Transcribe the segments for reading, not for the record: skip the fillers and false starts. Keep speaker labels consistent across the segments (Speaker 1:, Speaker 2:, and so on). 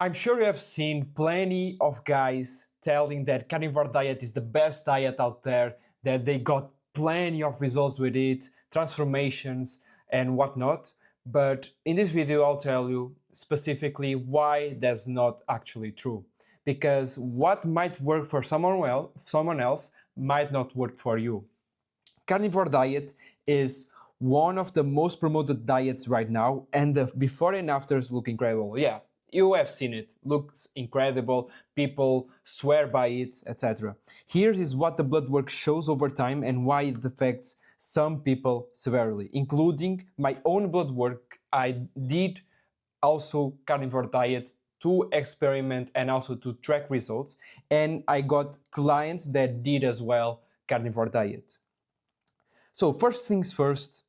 Speaker 1: I'm sure you have seen plenty of guys telling that carnivore diet is the best diet out there, that they got plenty of results with it, transformations and whatnot. But in this video, I'll tell you specifically why that's not actually true. Because what might work for someone else might not work for you. Carnivore diet is one of the most promoted diets right now, and the before and afters look incredible. Yeah, you have seen it. Looks incredible. People swear by it, etc. Here is what the blood work shows over time and why it affects some people severely, including my own blood work. I did also carnivore diet to experiment and also to track results, and I got clients that did as well carnivore diet. So first things first,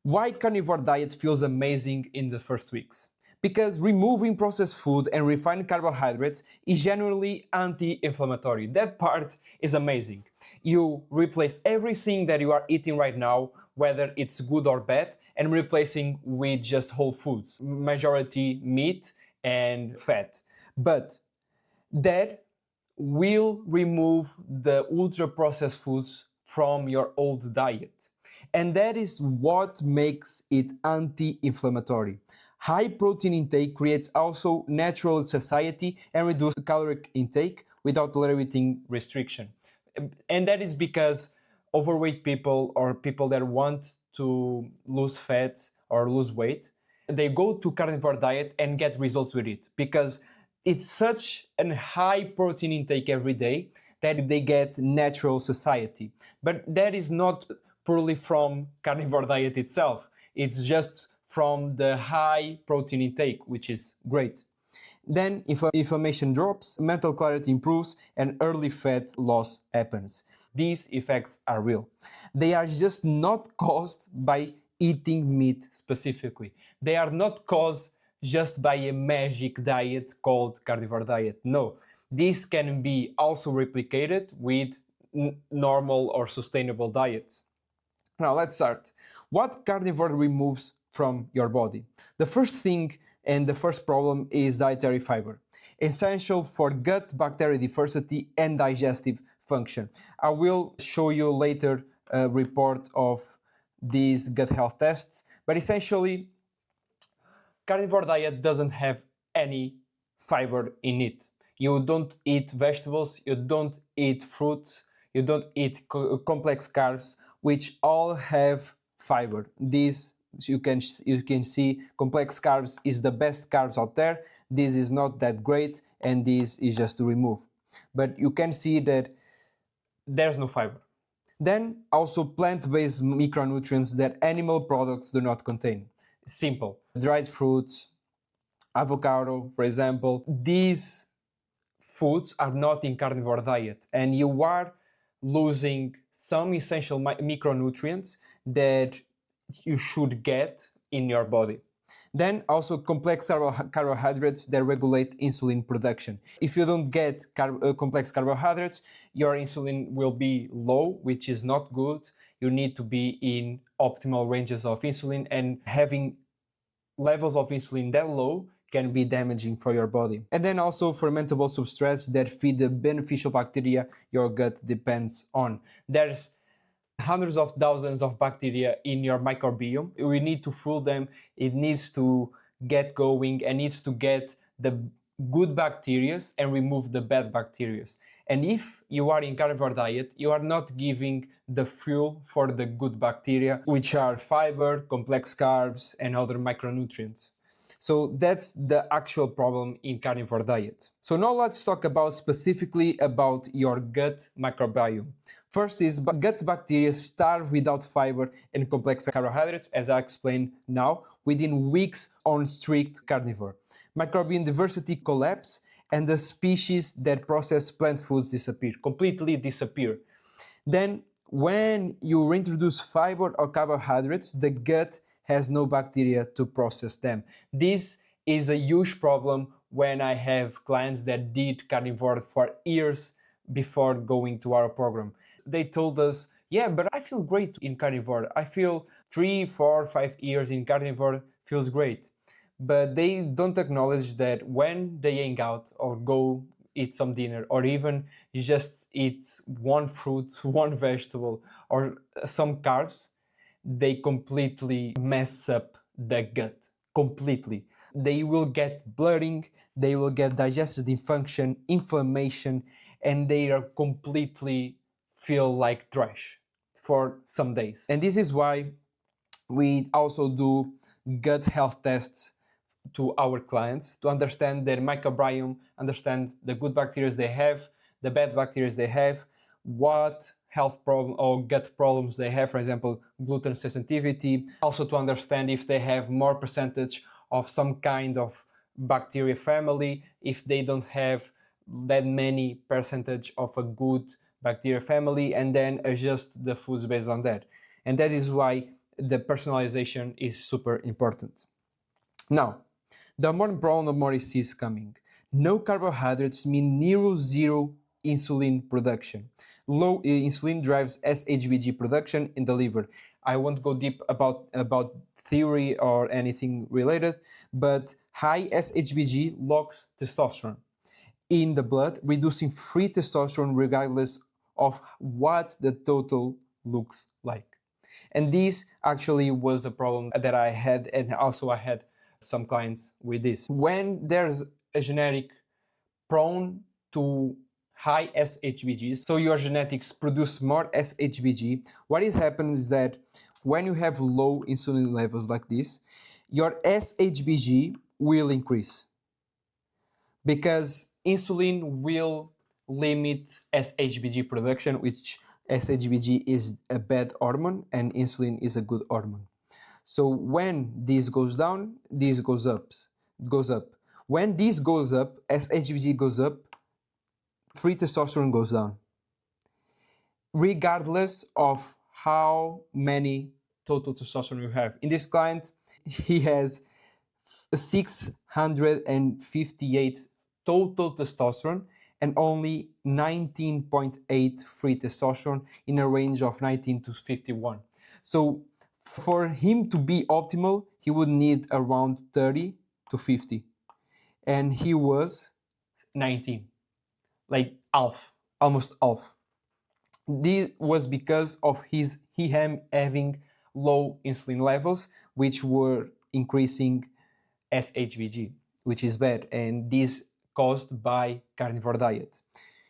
Speaker 1: why carnivore diet feels amazing in the first weeks? Because removing processed food and refined carbohydrates is generally anti-inflammatory. That part is amazing. You replace everything that you are eating right now, whether it's good or bad, and replacing with just whole foods, majority meat and fat. But that will remove the ultra-processed foods from your old diet. And that is what makes it anti-inflammatory. High protein intake creates also natural satiety and reduced caloric intake without tolerating restriction. And that is because overweight people or people that want to lose fat or lose weight, they go to carnivore diet and get results with it because it's such a high protein intake every day that they get natural satiety. But that is not purely from carnivore diet itself. It's just from the high protein intake, which is great. Then inflammation drops, mental clarity improves, and early fat loss happens. These effects are real. They are just not caused by eating meat specifically. They are not caused just by a magic diet called carnivore diet. No, this can be also replicated with normal or sustainable diets. Now let's start. What carnivore removes from your body? The first thing and the first problem is dietary fiber, essential for gut bacteria diversity and digestive function. I will show you later a report of these gut health tests, but essentially carnivore diet doesn't have any fiber in it. You don't eat vegetables, you don't eat fruits, you don't eat complex carbs, which all have fiber. These you can see complex carbs is the best carbs out there. This is not that great, and this is just to remove. But you can see that there's no fiber. Then also plant-based micronutrients that animal products do not contain. Simple. Dried fruits, avocado, for example. These foods are not in carnivore diet, and you are losing some essential micronutrients that you should get in your body. Then also complex carbohydrates that regulate insulin production. If you don't get complex carbohydrates, your insulin will be low, which is not good. You need to be in optimal ranges of insulin, and having levels of insulin that low can be damaging for your body. And then also fermentable substrates that feed the beneficial bacteria your gut depends on. There's hundreds of thousands of bacteria in your microbiome. We need to fool them. It needs to get going and needs to get the good bacteria and remove the bad bacteria. And if you are in carnivore diet, you are not giving the fuel for the good bacteria, which are fiber, complex carbs, and other micronutrients. So that's the actual problem in carnivore diet. So now let's talk about specifically about your gut microbiome. First is gut bacteria starve without fiber and complex carbohydrates, as I explained now, within weeks on strict carnivore. Microbiome diversity collapse and the species that process plant foods completely disappear. Then when you reintroduce fiber or carbohydrates, the gut has no bacteria to process them. This is a huge problem when I have clients that did carnivore for years before going to our program. They told us, yeah, but I feel great in carnivore. I feel 3, 4, 5 years in carnivore feels great. but they don't acknowledge that when they hang out or go eat some dinner, or even you just eat one fruit, one vegetable, or some carbs, they completely mess up the gut. Completely. They will get bloating, they will get digestive dysfunction, inflammation, and they are completely feel like trash for some days. And this is why we also do gut health tests to our clients to understand their microbiome, understand the good bacteria they have, the bad bacteria they have, what health problem or gut problems they have, for example, gluten sensitivity. Also to understand if they have more percentage of some kind of bacteria family, if they don't have that many percentage of a good bacteria family, and then adjust the foods based on that. And that is why the personalization is super important. Now, the more problem, the more you see is coming. No carbohydrates mean near zero insulin production. Low insulin drives SHBG production in the liver. I won't go deep about theory or anything related, but high SHBG locks testosterone in the blood, reducing free testosterone regardless of what the total looks like. And this actually was a problem that I had, and also I had some clients with this. When there's a genetic prone to high SHBG, so your genetics produce more SHBG, what is happening is that when you have low insulin levels like this, your SHBG will increase because insulin will limit SHBG production, which SHBG is a bad hormone and insulin is a good hormone. So when this goes down, this goes up. When this goes up, SHBG goes up, free testosterone goes down, regardless of how many total testosterone you have. In this client, he has 658 total testosterone and only 19.8 free testosterone in a range of 19 to 51. So for him to be optimal, he would need around 30 to 50. And he was 19, like half, almost half. This was because of him having low insulin levels, which were increasing SHBG, which is bad, and this caused by carnivore diet.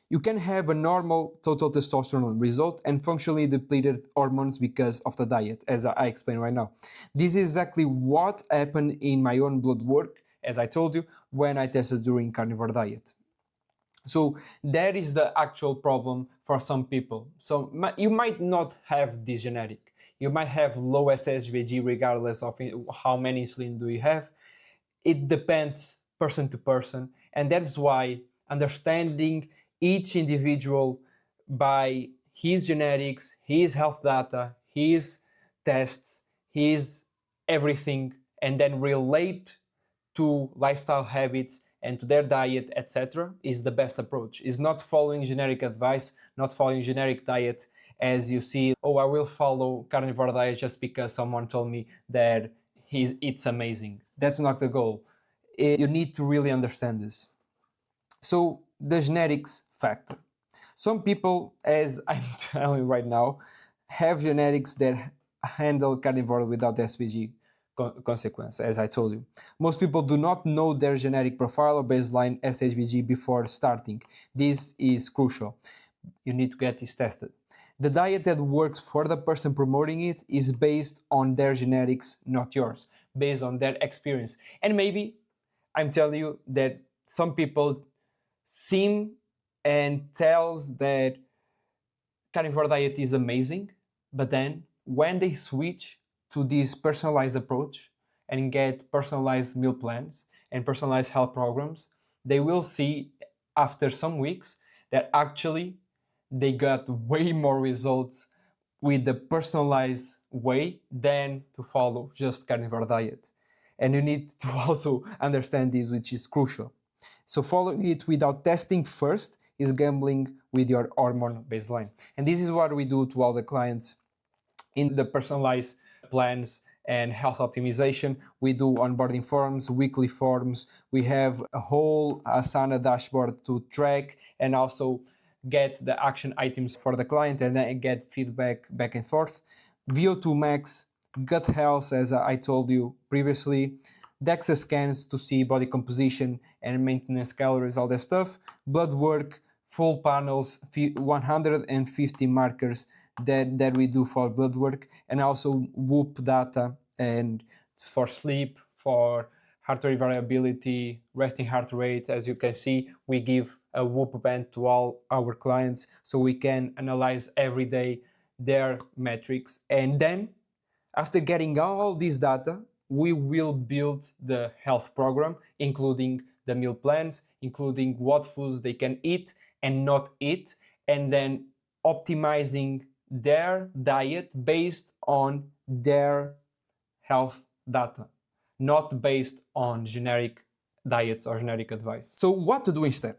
Speaker 1: You can have a normal total testosterone result and functionally depleted hormones because of the diet, as I explained right now. This is exactly what happened in my own blood work, as I told you, when I tested during carnivore diet. So that is the actual problem for some people. So you might not have this genetic. You might have low SHBG regardless of how many insulin do you have. It depends person to person, and that's why understanding each individual by his genetics, his health data, his tests, his everything, and then relate to lifestyle habits and to their diet, etc., is the best approach. Is not following generic advice, not following generic diet as you see, oh, I will follow carnivore diet just because someone told me that it's amazing. That's not the goal. You need to really understand this. So the genetics factor. Some people, as I'm telling you right now, have genetics that handle carnivore without SPG consequence, as I told you. Most people do not know their genetic profile or baseline SHBG before starting. This is crucial. You need to get this tested. The diet that works for the person promoting it is based on their genetics, not yours, based on their experience. And maybe I'm telling you that some people seem and tells that carnivore diet is amazing, but then when they switch to this personalized approach and get personalized meal plans and personalized health programs, they will see after some weeks that actually they got way more results with the personalized way than to follow just carnivore diet. And you need to also understand this, which is crucial. So following it without testing first is gambling with your hormone baseline. And this is what we do to all the clients in the personalized plans and health optimization. We do onboarding forms, weekly forms. We have a whole Asana dashboard to track and also get the action items for the client and then get feedback back and forth. VO2 max, gut health, as I told you previously, DEXA scans to see body composition and maintenance calories, all that stuff, blood work, full panels, 150 markers that we do for blood work, and also Whoop data and for sleep, for heart rate variability, resting heart rate. As you can see, we give a Whoop band to all our clients so we can analyze every day their metrics. And then after getting all this data, we will build the health program, including the meal plans, including what foods they can eat and not eat, and then optimizing their diet based on their health data, not based on generic diets or generic advice. So what to do instead?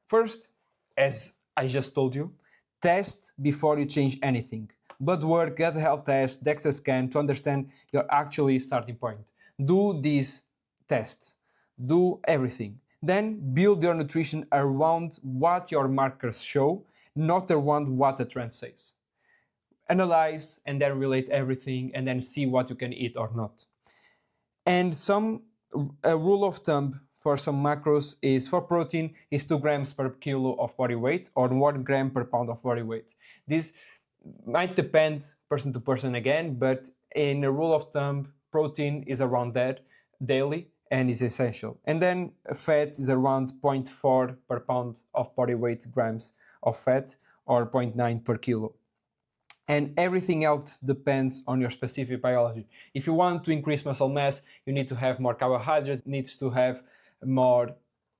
Speaker 1: First, as I just told you, test before you change anything. Blood work, gut health test, DEXA scan to understand your actually starting point. Do these tests. Do everything. Then build your nutrition around what your markers show, not around what the trend says. Analyze and then relate everything and then see what you can eat or not. And a rule of thumb for some macros is for protein is 2 grams per kilo of body weight or 1 gram per pound of body weight. This might depend person to person again, but in a rule of thumb, protein is around that daily and is essential. And then fat is around 0.4 per pound of body weight grams of fat or 0.9 per kilo. And everything else depends on your specific biology. If you want to increase muscle mass, you need to have more carbohydrate, needs to have more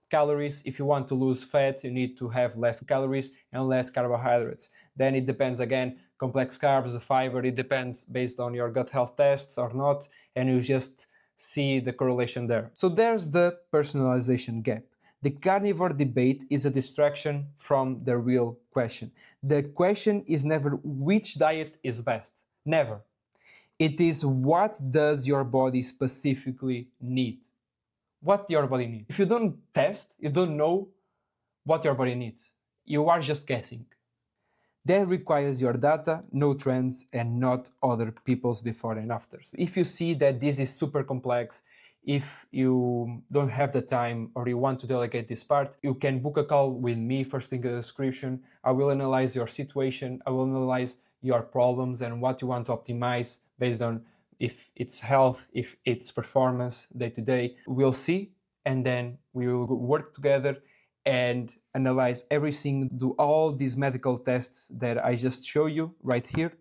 Speaker 1: calories. If you want to lose fat, you need to have less calories and less carbohydrates. Then it depends again, complex carbs, the fiber, it depends based on your gut health tests or not, and you just see the correlation there. So there's the personalization gap. The carnivore debate is a distraction from the real question. The question is never which diet is best. Never. It is what does your body specifically need. What your body needs. If you don't test, you don't know what your body needs. You are just guessing. That requires your data, no trends, and not other people's before and afters. If you see that this is super complex, if you don't have the time or you want to delegate this part, you can book a call with me, first link in the description. I will analyze your situation, I will analyze your problems and what you want to optimize based on if it's health, if it's performance day to day. We'll see, and then we will work together and analyze everything, do all these medical tests that I just show you right here,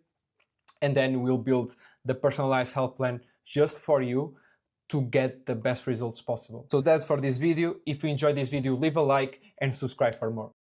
Speaker 1: and then we'll build the personalized health plan just for you to get the best results possible. So that's for this video. If you enjoyed this video, leave a like and subscribe for more.